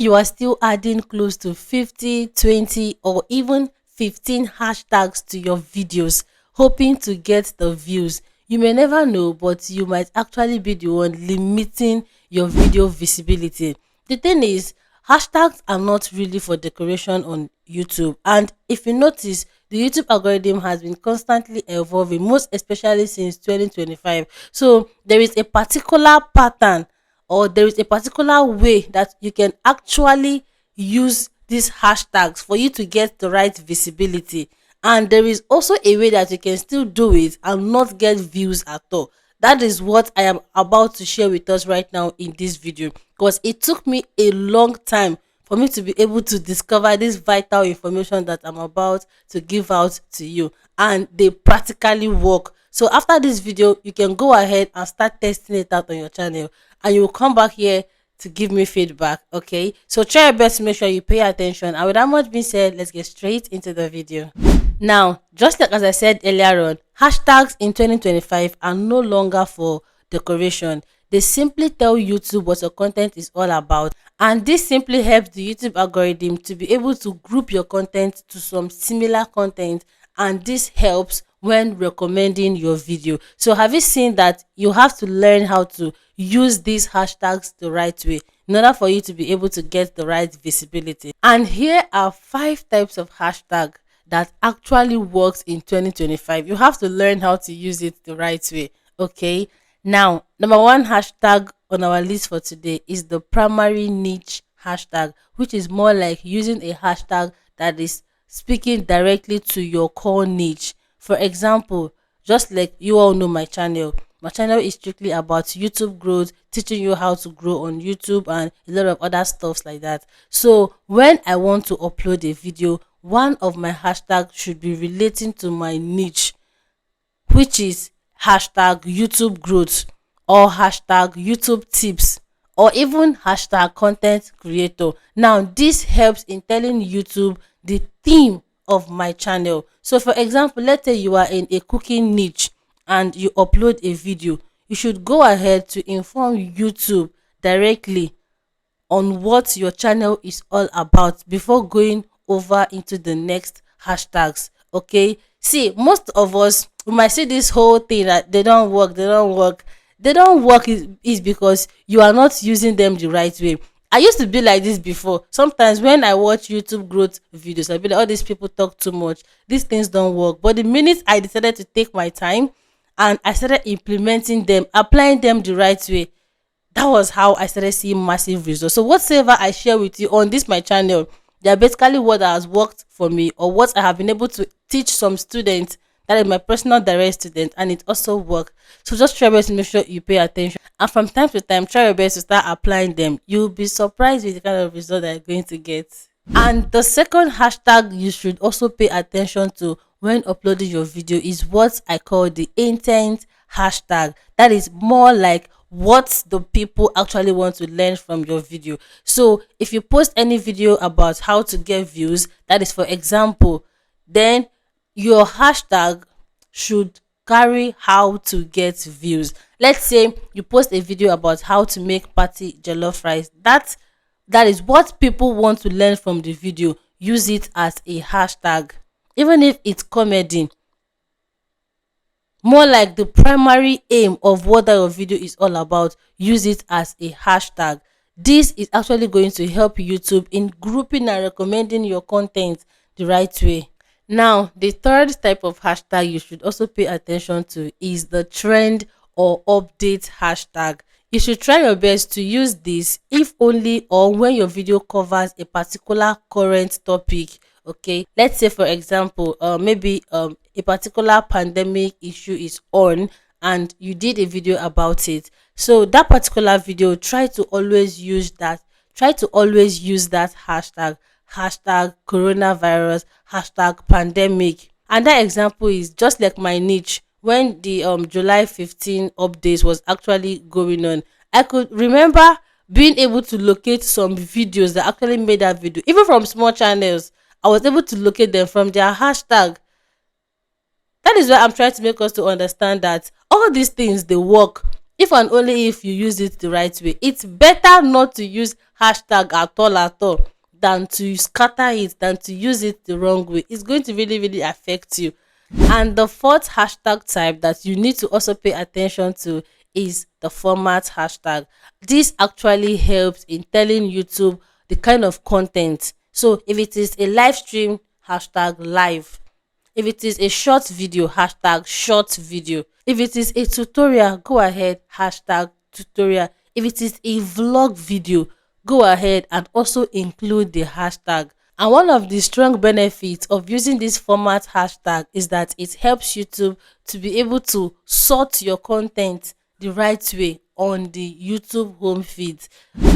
you are still adding close to 50, 20, or even 15 hashtags to your videos, hoping to get the views, you may never know, but you might actually be the one limiting your video visibility. The thing is, hashtags are not really for decoration on YouTube. And if you notice, the YouTube algorithm has been constantly evolving, most especially since 2025. So there is a particular pattern, or there is a particular way that you can actually use these hashtags for you to get the right visibility. And there is also a way that you can still do it and not get views at all. That is what I am about to share with us right now in this video, because it took me a long time for me to be able to discover this vital information that I'm about to give out to you, and they practically work. So after this video, you can go ahead and start testing it out on your channel, and you will come back here to give me feedback. Okay, so try your best to make sure you pay attention, and with that much being said, let's get straight into the video. Now, just like as I said earlier on, hashtags in 2025 are no longer for decoration. They simply tell YouTube what your content is all about, and this simply helps the YouTube algorithm to be able to group your content to some similar content, and this helps when recommending your video. So have you seen that you have to learn how to use these hashtags the right way in order for you to be able to get the right visibility? And here are 5 types of hashtag that actually works in 2025. You have to learn how to use it the right way. Okay, now number 1 hashtag on our list for today is the primary niche hashtag, which is more like using a hashtag that is speaking directly to your core niche. For example, just like you all know my channel is strictly about YouTube growth, teaching you how to grow on YouTube and a lot of other stuffs like that. So when I want to upload a video, one of my hashtags should be relating to my niche, which is hashtag YouTube growth, or hashtag YouTube tips, or even hashtag content creator. Now, this helps in telling YouTube the theme of my channel. So for example, let's say you are in a cooking niche and you upload a video, you should go ahead to inform YouTube directly on what your channel is all about before going over into the next hashtags. Okay, see, most of us, we might see this whole thing that they don't work is because you are not using them the right way. I used to be like this before. Sometimes when I watch YouTube growth videos, I be like, all these people talk too much, these things don't work. But the minute I decided to take my time and I started implementing them, applying them the right way, that was how I started seeing massive results. So whatever I share with you on this my channel, they are basically what has worked for me, or what I have been able to teach some students that is my personal direct student, and it also worked. So just try your best to make sure you pay attention, and from time to time try your best to start applying them. You'll be surprised with the kind of result that you're going to get. And the second hashtag you should also pay attention to when uploading your video is what I call the intent hashtag. That is more like what the people actually want to learn from your video. So if you post any video about how to get views, that is for example, then your hashtag should carry how to get views. Let's say you post a video about how to make party jollof rice. That is what people want to learn from the video. Use it as a hashtag, even if it's comedy, more like the primary aim of what your video is all about. Use it as a hashtag. This is actually going to help YouTube in grouping and recommending your content the right way. Now, the third type of hashtag you should also pay attention to is the trend or update hashtag. You should try your best to use this if only or when your video covers a particular current topic. Okay, let's say for example, maybe a particular pandemic issue is on and you did a video about it. So that particular video, try to always use that hashtag, hashtag coronavirus, hashtag pandemic. And that example is just like my niche. When the July 15 updates was actually going on, I could remember being able to locate some videos that actually made that video, even from small channels. I was able to locate them from their hashtag. That is why I'm trying to make us to understand that all these things, they work if and only if you use it the right way. It's better not to use hashtag at all than to scatter it, than to use it the wrong way. It's going to really, really affect you. And the fourth hashtag type that you need to also pay attention to is the format hashtag. This actually helps in telling YouTube the kind of content. So if it is a live stream, hashtag live. If it is a short video, hashtag short video. If it is a tutorial, go ahead, hashtag tutorial. If it is a vlog video, go ahead and also include the hashtag. And one of the strong benefits of using this format hashtag is that it helps YouTube to be able to sort your content the right way on the YouTube home feed.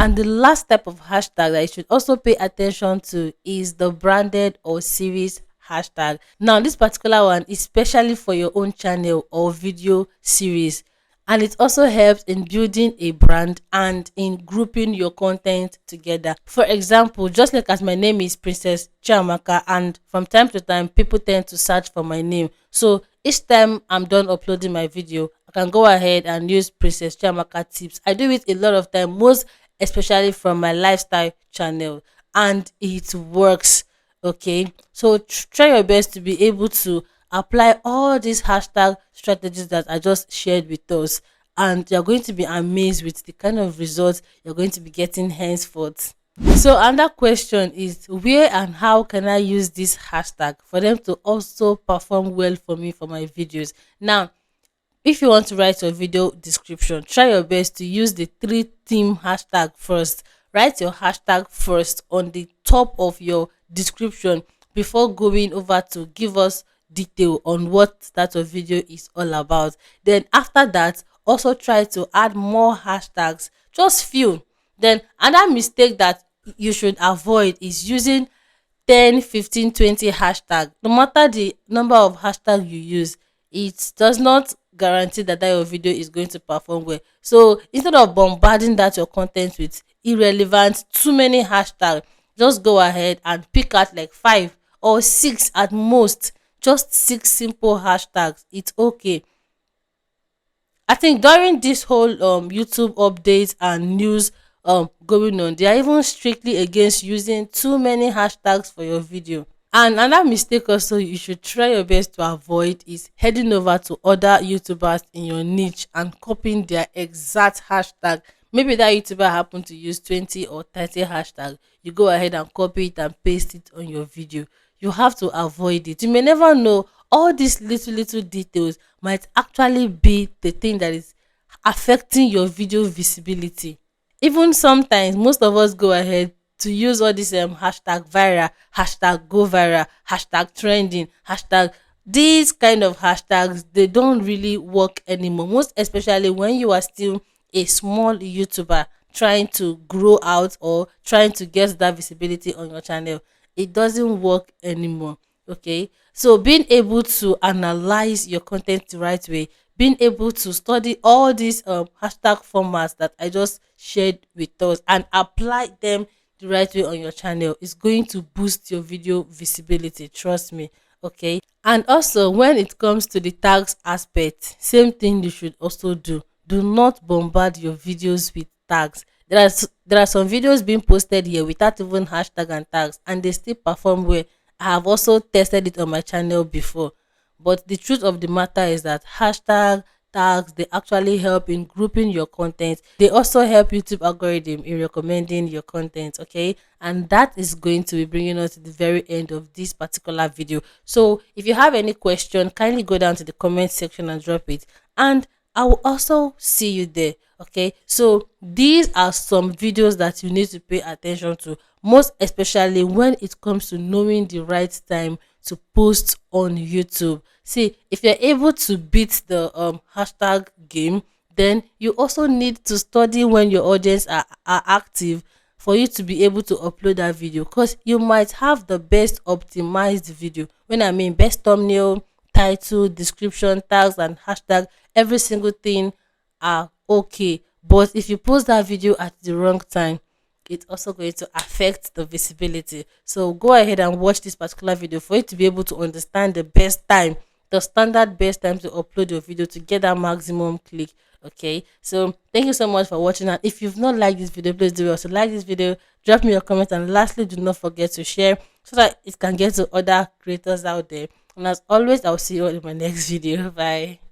And the last type of hashtag that you should also pay attention to is the branded or series hashtag. Now, this particular one is specially for your own channel or video series, and it also helps in building a brand and in grouping your content together. For example, just like as my name is Princess Chiamaka, and from time to time people tend to search for my name, so each time I'm done uploading my video, I can go ahead and use Princess Chiamaka tips. I do it a lot of time, most especially from my lifestyle channel, and it works. Okay, so try your best to be able to apply all these hashtag strategies that I just shared with us, and you're going to be amazed with the kind of results you're going to be getting henceforth. So another question is, where and how can I use this hashtag for them to also perform well for me for my videos? Now, if you want to write your video description, try your best to use the three theme hashtag first. Write your hashtag first on the top of your description before going over to give us detail on what that of video is all about. Then after that, also try to add more hashtags, just few. Then another mistake that you should avoid is using 10, 15, 20 hashtag. No matter the number of hashtag you use, it does not guarantee that your video is going to perform well. So instead of bombarding that your content with irrelevant too many hashtags, just go ahead and pick out like 5 or 6 at most. Just 6 simple hashtags. It's okay. I think during this whole YouTube updates and news going on, they are even strictly against using too many hashtags for your video. And another mistake also you should try your best to avoid is heading over to other YouTubers in your niche and copying their exact hashtag. Maybe that YouTuber happened to use 20 or 30 hashtag. You go ahead and copy it and paste it on your video. You have to avoid it. You may never know, all these little details might actually be the thing that is affecting your video visibility. Even sometimes most of us go ahead to use all this hashtag viral, hashtag go viral, hashtag trending, hashtag, these kind of hashtags, they don't really work anymore, most especially when you are still a small YouTuber trying to grow out or trying to get that visibility on your channel. It doesn't work anymore. Okay, so being able to analyze your content the right way, being able to study all these hashtag formats that I just shared with us and apply them the right way on your channel is going to boost your video visibility, trust me. Okay, and also when it comes to the tags aspect, same thing you should also do. Do not bombard your videos with tags. There are some videos being posted here without even hashtag and tags, and they still perform well. I have also tested it on my channel before. But the truth of the matter is that hashtag tags, they actually help in grouping your content. They also help YouTube algorithm in recommending your content. Okay, and that is going to be bringing us to the very end of this particular video. So if you have any question, kindly go down to the comment section and drop it, and I will also see you there. Okay, so these are some videos that you need to pay attention to, most especially when it comes to knowing the right time to post on YouTube. See, if you're able to beat the hashtag game, then you also need to study when your audience are active for you to be able to upload that video, because you might have the best optimized video. When I mean best thumbnail, title, description, tags, and hashtag, every single thing are okay. But if you post that video at the wrong time, it's also going to affect the visibility. So go ahead and watch this particular video for you to be able to understand the best time, the standard best time to upload your video to get that maximum click. Okay, so thank you so much for watching, and if you've not liked this video, please do also like this video, drop me your comment, and lastly, do not forget to share so that it can get to other creators out there. And as always, I'll see you all in my next video. Bye.